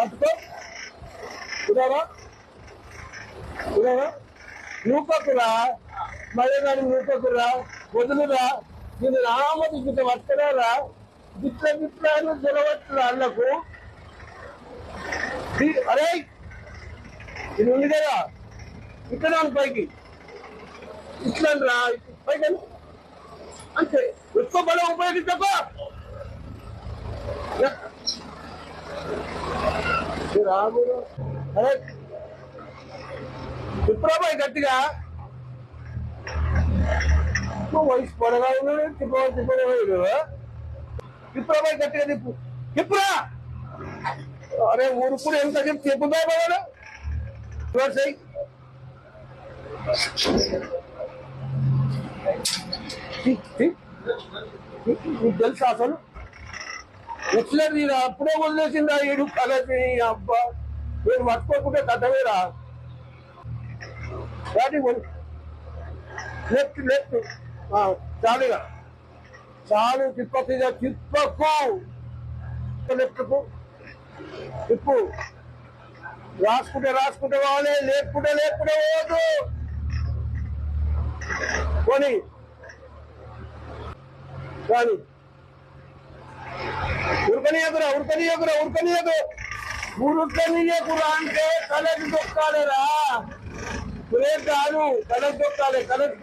పట్టుకో కుదారా కుదారా నూపకురా మళ్ళీ కానీ నూపకురా వదులురా నేను రామది గిట్ట పట్టుకురారా గిట్ల గిట్ల జలవచ్చురా అన్నకు అరే ఇది ఉంది కదా ఇక్కడ పైకి ఇట్లా రా పైకి అంతే ఎక్కువ బలం ఉపయోగించకో రాము అరే తిప్పురాబాయ్ గట్టిగా వయసు పొడగా తిప్పురాబాయ్ గట్టిగా తిప్పు తిప్పురా అరే ఊరుకుడు ఎంత చెప్పి చెప్పుదా బాగా నీకు తెలుసా అసలు ఎట్లా నేను అప్పుడే వదిలేసిందా ఏడు కలసి అబ్బా నేను పట్టుకోకుంటే కథవేరా లెఫ్ట్ లెఫ్ట్ చాలుగా చాలు తిప్పకు తిప్పకు లెఫ్ట్కు తిప్పు రాసుకుంటే పోవాలి లేపుకుంటే పోదు కొని కానీ ఉరకనీయకురా ఉరకనీయకురా అంటే కలెక్ట్ దొక్కాలేరా బ్రేక్ కాదు కలెక్ట్ దొక్కాలి కలెక్ట్